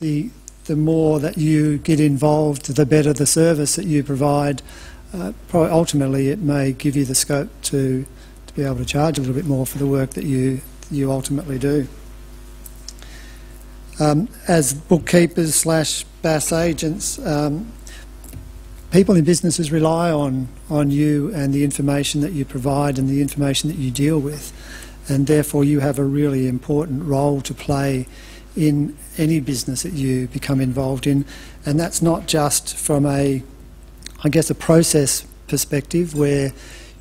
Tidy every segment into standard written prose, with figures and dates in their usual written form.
the more that you get involved, the better the service that you provide. Ultimately, it may give you the scope to be able to charge a little bit more for the work that you ultimately do. As bookkeepers / BAS agents, people in businesses rely on you and the information that you provide and the information that you deal with, and therefore you have a really important role to play in any business that you become involved in. And that's not just from a process perspective where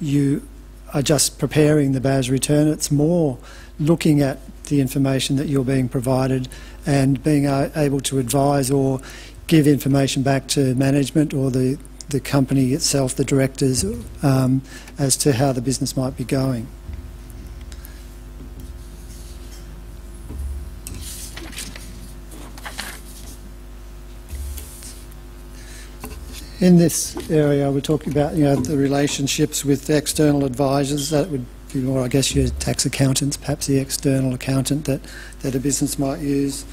you are just preparing the BAS return. It's more looking at the information that you're being provided and being able to advise or give information back to management or the company itself, the directors, as to how the business might be going. In this area, we're talking about the relationships with external advisors. That would be more, I guess, your tax accountants, perhaps the external accountant that a business might use.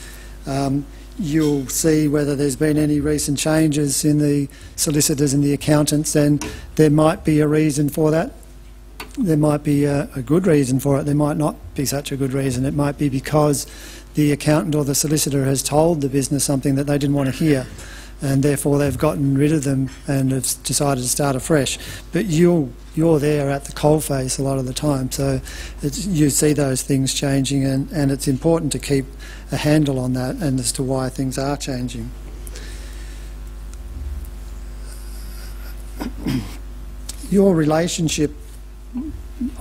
You'll see whether there's been any recent changes in the solicitors and the accountants, and there might be a reason for that. There might be a good reason for it. There might not be such a good reason. It might be because the accountant or the solicitor has told the business something that they didn't want to hear, and therefore they've gotten rid of them and have decided to start afresh. But you're there at the coalface a lot of the time, so you see those things changing, and it's important to keep a handle on that and as to why things are changing. Your relationship,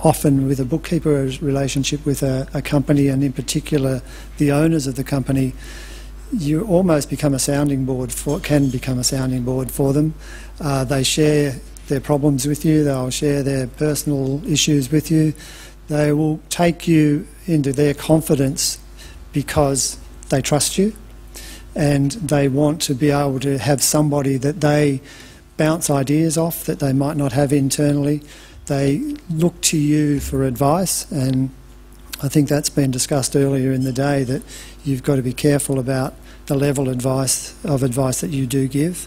often with a bookkeeper, is relationship with a company, and in particular the owners of the company. You almost become a sounding board can become a sounding board for them. They share their problems with you. They'll share their personal issues with you. They will take you into their confidence because they trust you, and they want to be able to have somebody that they bounce ideas off that they might not have internally. They look to you for advice, and I think that's been discussed earlier in the day, that you've got to be careful about the level of advice that you do give,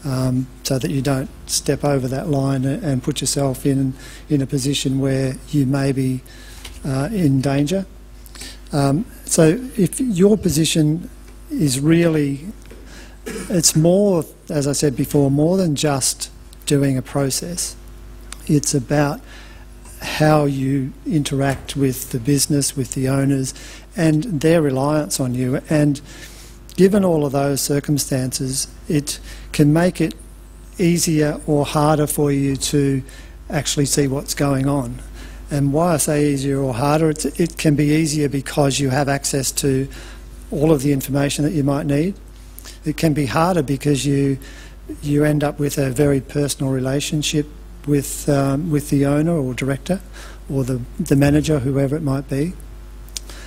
so that you don't step over that line and put yourself in a position where you may be in danger. So if your position is really, it's more, as I said before, more than just doing a process. It's about how you interact with the business, with the owners, and their reliance on you. And given all of those circumstances, it can make it easier or harder for you to actually see what's going on. And why I say easier or harder, it can be easier because you have access to all of the information that you might need. It can be harder because you end up with a very personal relationship with the owner or director or the manager, whoever it might be.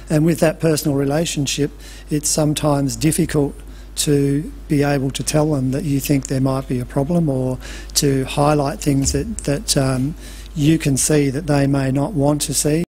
And with that personal relationship, it's sometimes difficult to be able to tell them that you think there might be a problem, or to highlight things that you can see that they may not want to see.